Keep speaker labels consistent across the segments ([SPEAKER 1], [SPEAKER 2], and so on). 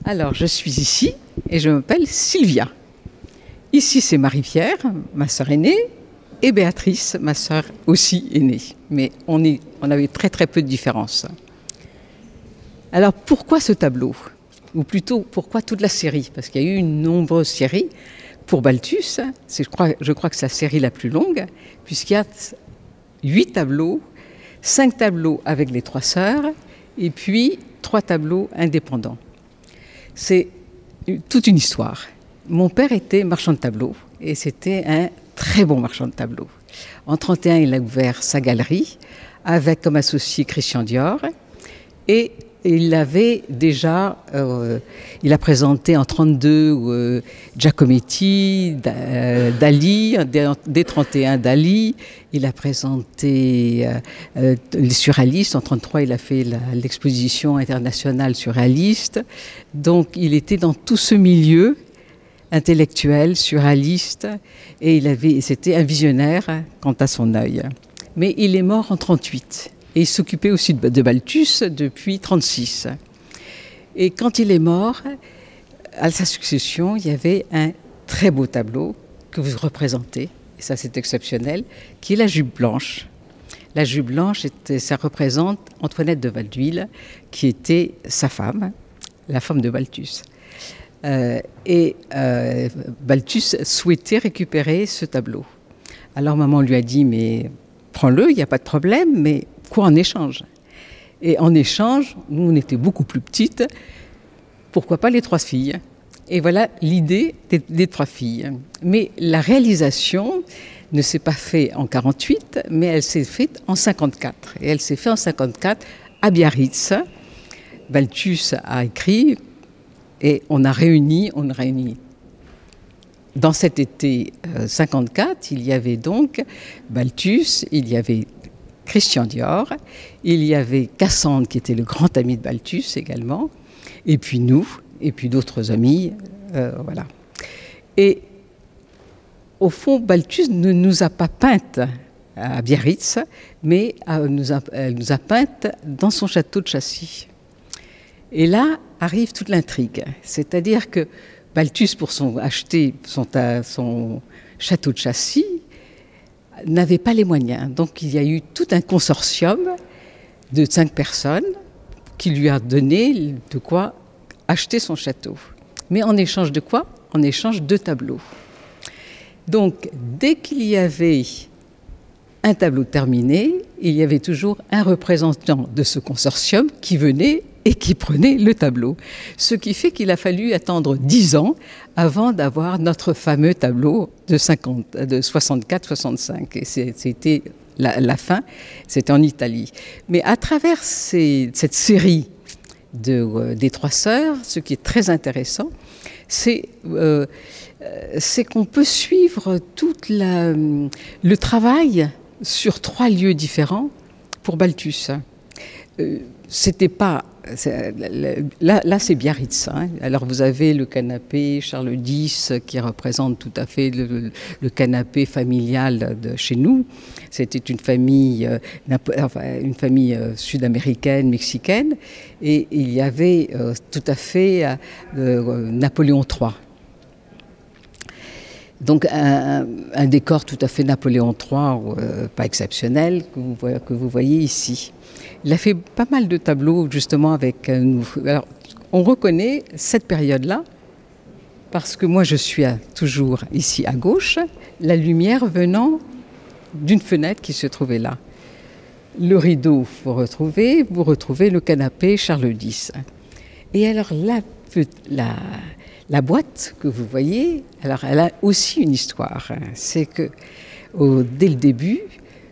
[SPEAKER 1] Alors, je suis ici et je m'appelle Sylvia. Ici, c'est Marie-Pierre, ma sœur aînée, et Béatrice, ma sœur aussi aînée. Mais on avait très très peu de différence. Alors, pourquoi ce tableau? Ou plutôt, pourquoi toute la série? Parce qu'il y a eu une nombreuse série. Pour Balthus, je crois que c'est la série la plus longue, puisqu'il y a 8 tableaux, 5 tableaux avec les 3 sœurs, et puis 3 tableaux indépendants. C'est toute une histoire. Mon père était marchand de tableaux, et c'était un très bon marchand de tableaux. En 1931, il a ouvert sa galerie, avec comme associé Christian Dior, et il avait déjà, il a présenté en 1932 Giacometti, Dali, dès 1931 Dali, il a présenté les surréalistes, en 1933 il a fait l'exposition internationale surréaliste, donc il était dans tout ce milieu intellectuel, surréaliste, et c'était un visionnaire quant à son œil. Mais il est mort en 1938. Et il s'occupait aussi de Balthus depuis 1936. Et quand il est mort, à sa succession, il y avait un très beau tableau que vous représentez, et ça c'est exceptionnel, qui est la jupe blanche. La jupe blanche, ça représente Antoinette de Valduil, qui était sa femme, la femme de Balthus. Balthus souhaitait récupérer ce tableau. Alors maman lui a dit, mais prends-le, il n'y a pas de problème, mais quoi en échange? Et en échange, nous on était beaucoup plus petites, pourquoi pas les 3 filles? Et voilà l'idée des 3 filles. Mais la réalisation ne s'est pas faite en 1948, mais elle s'est faite en 1954. Et elle s'est faite en 1954 à Biarritz. Balthus a écrit et on a réuni. Dans cet été 1954, il y avait donc Balthus, il y avait Christian Dior, il y avait Cassandre qui était le grand ami de Balthus également, et puis nous, et puis d'autres amis, voilà. Et au fond, Balthus ne nous a pas peintes à Biarritz, mais elle nous a peintes dans son château de Chassis. Et là arrive toute l'intrigue, c'est-à-dire que Balthus, pour acheter son château de Chassis, n'avait pas les moyens. Donc il y a eu tout un consortium de 5 personnes qui lui a donné de quoi acheter son château. Mais en échange de quoi? En échange de tableaux. Donc dès qu'il y avait un tableau terminé, il y avait toujours un représentant de ce consortium qui venait et qui prenait le tableau. Ce qui fait qu'il a fallu attendre 10 ans avant d'avoir notre fameux tableau de 64-65. Et c'était la fin, c'était en Italie. Mais à travers cette série des 3 sœurs, ce qui est très intéressant, c'est qu'on peut suivre tout le travail sur 3 lieux différents pour Balthus. C'était pas... Là, c'est Biarritz. Hein. Alors, vous avez le canapé Charles X qui représente tout à fait le canapé familial de chez nous. C'était une famille sud-américaine, mexicaine. Et il y avait tout à fait Napoléon III. Donc, un décor tout à fait Napoléon III, pas exceptionnel, que vous voyez ici. Il a fait pas mal de tableaux justement avec nous. Alors, on reconnaît cette période-là parce que moi je suis toujours ici à gauche, la lumière venant d'une fenêtre qui se trouvait là. Le rideau, vous retrouvez le canapé Charles X. Et alors la boîte que vous voyez, alors elle a aussi une histoire. C'est que dès le début,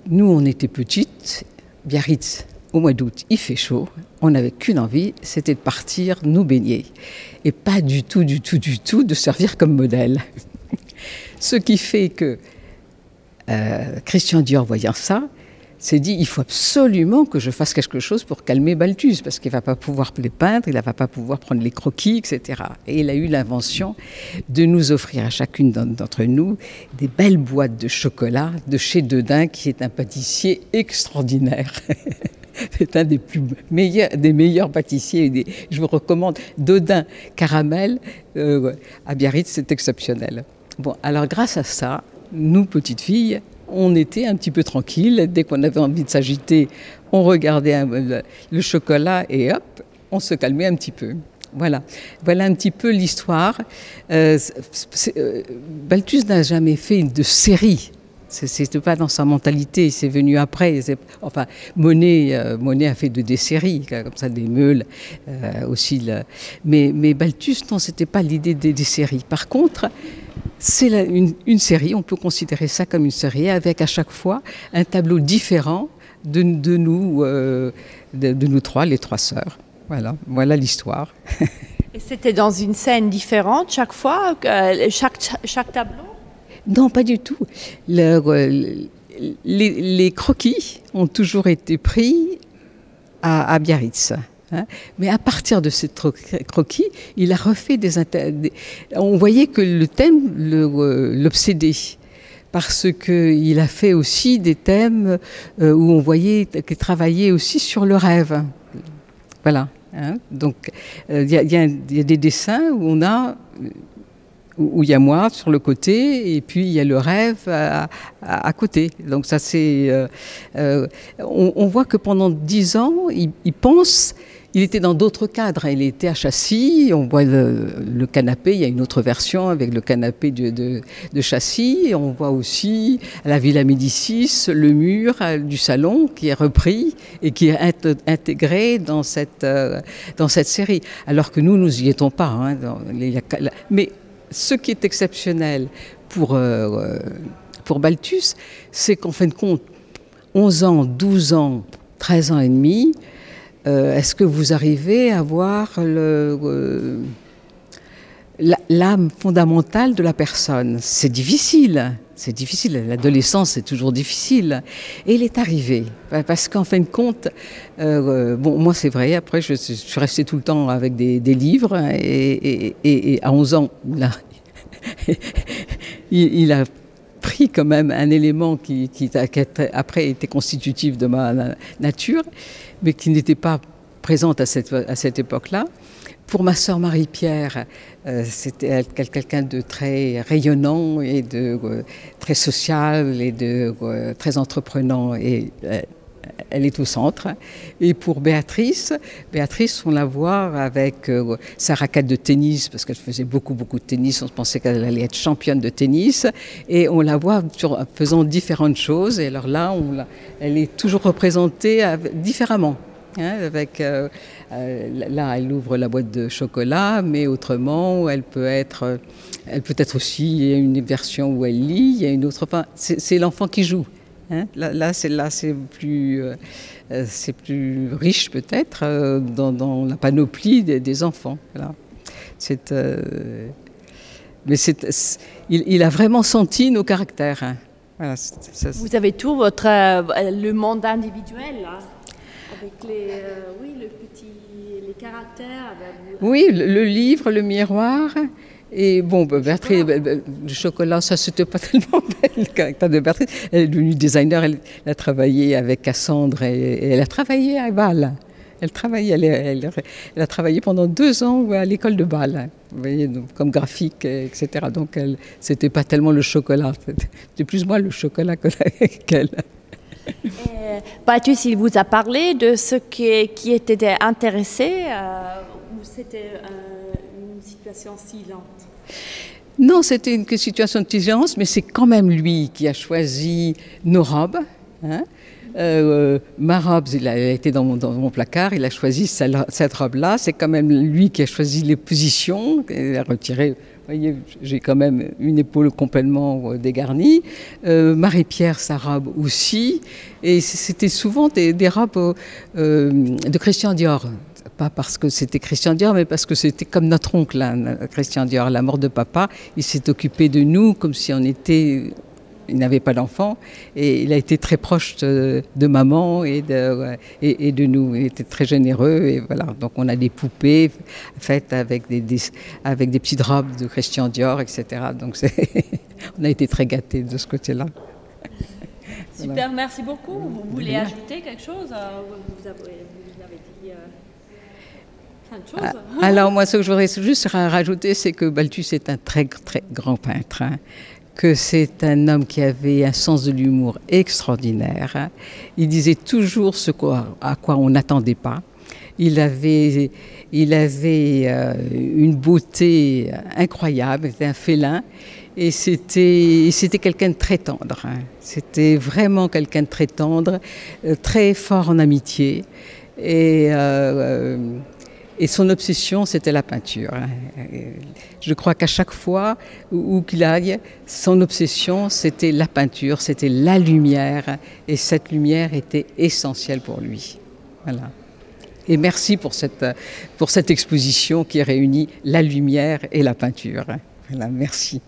[SPEAKER 1] nous on était petites, Biarritz. Au mois d'août, il fait chaud, on n'avait qu'une envie, c'était de partir nous baigner. Et pas du tout de servir comme modèle. Ce qui fait que Christian Dior, voyant ça, s'est dit, il faut absolument que je fasse quelque chose pour calmer Balthus, parce qu'il ne va pas pouvoir les peindre, il ne va pas pouvoir prendre les croquis, etc. Et il a eu l'invention de nous offrir à chacune d'entre nous des belles boîtes de chocolat de chez Dedin, qui est un pâtissier extraordinaire. C'est un des meilleurs pâtissiers. Je vous recommande Dodin Caramel à Biarritz, c'est exceptionnel. Bon, alors grâce à ça, nous, petites filles, on était un petit peu tranquilles. Dès qu'on avait envie de s'agiter, on regardait le chocolat et hop, on se calmait un petit peu. Voilà un petit peu l'histoire. Balthus n'a jamais fait de série. C'était pas dans sa mentalité, c'est venu après. Enfin, Monet a fait des séries, comme ça, des meules aussi. Mais Balthus, non, c'était pas l'idée des séries. Par contre, c'est une série, on peut considérer ça comme une série, avec à chaque fois un tableau différent de nous trois, les trois sœurs. Voilà l'histoire.
[SPEAKER 2] Et c'était dans une scène différente chaque fois, chaque tableau?
[SPEAKER 1] Non, pas du tout. Les croquis ont toujours été pris à Biarritz. Hein. Mais à partir de ces croquis, il a refait on voyait que le thème l'obsédait. Parce qu'il a fait aussi des thèmes où on voyait qu'il travaillait aussi sur le rêve. Voilà. Hein. Donc, il y a des dessins où il y a moi sur le côté et puis il y a le rêve à côté. Donc ça c'est... on voit que pendant 10 ans, il pense... Il était dans d'autres cadres, il était à Châssis, on voit le canapé, il y a une autre version avec le canapé de Châssis, et on voit aussi à la Villa Médicis le mur du salon qui est repris et qui est intégré dans cette série. Alors que nous y étions pas. Hein, mais ce qui est exceptionnel pour Balthus, c'est qu'en fin de compte, 11 ans, 12 ans, 13 ans et demi, est-ce que vous arrivez à voir l'âme fondamentale de la personne? C'est difficile. L'adolescence, c'est toujours difficile. Et il est arrivé. Parce qu'en fin de compte, moi c'est vrai, après je suis restée tout le temps avec des livres. Et à 11 ans, là, il a pris quand même un élément qui après été constitutif de ma nature, mais qui n'était pas présente à cette époque-là. Pour ma sœur Marie-Pierre, c'était quelqu'un de très rayonnant et de très social et de très entreprenant. Et elle est au centre. Et pour Béatrice, on la voit avec sa raquette de tennis, parce qu'elle faisait beaucoup de tennis. On pensait qu'elle allait être championne de tennis. Et on la voit faisant différentes choses. Et alors là, elle est toujours représentée différemment. Hein, là, elle ouvre la boîte de chocolat, mais autrement, elle peut être aussi une version où elle lit, il y a une autre. Enfin, c'est l'enfant qui joue. Hein. Là, c'est plus riche peut-être dans la panoplie des enfants. Voilà. Mais il a vraiment senti nos caractères. Hein. Voilà,
[SPEAKER 2] vous avez tout le monde individuel là. Avec les caractères.
[SPEAKER 1] Oui, le livre, le miroir. Et bon, Béatrice, le chocolat, ça c'était pas tellement belle, le caractère de Béatrice. Elle est devenue designer, elle a travaillé avec Cassandre et elle a travaillé à Bâle. Elle a travaillé pendant 2 ans à l'école de Bâle, vous voyez, donc, comme graphique, etc. Donc c'était pas tellement le chocolat, c'était plus moi le chocolat qu'elle.
[SPEAKER 2] Balthus, il vous a parlé de ce qui était intéressé ou c'était une situation silente?
[SPEAKER 1] Non, c'était une situation de silence, mais c'est quand même lui qui a choisi nos robes. Hein. Ma robe, elle a été dans mon placard, il a choisi cette robe-là. C'est quand même lui qui a choisi les positions, il a retiré. Vous voyez, j'ai quand même une épaule complètement dégarnie. Marie-Pierre, sa robe aussi. Et c'était souvent des robes de Christian Dior. Pas parce que c'était Christian Dior, mais parce que c'était comme notre oncle, hein, Christian Dior. À la mort de papa, il s'est occupé de nous comme si on était... Il n'avait pas d'enfant et il a été très proche de maman et de nous. Il était très généreux et voilà. Donc on a des poupées faites avec des petites robes de Christian Dior, etc. Donc on a été très gâtés de ce côté-là.
[SPEAKER 2] Super, merci beaucoup. Vous voulez ajouter quelque chose? Vous avez dit plein de choses.
[SPEAKER 1] Alors moi, ce que je voudrais juste rajouter, c'est que Balthus est un très, très grand peintre. Que c'est un homme qui avait un sens de l'humour extraordinaire. Il disait toujours à quoi on n'attendait pas. Il avait une beauté incroyable, c'était un félin. Et c'était quelqu'un de très tendre. C'était vraiment quelqu'un de très tendre, très fort en amitié. Et son obsession, c'était la peinture. Je crois qu'à chaque fois où qu'il aille, son obsession, c'était la peinture, c'était la lumière. Et cette lumière était essentielle pour lui. Voilà. Et merci pour cette exposition qui réunit la lumière et la peinture. Voilà, merci.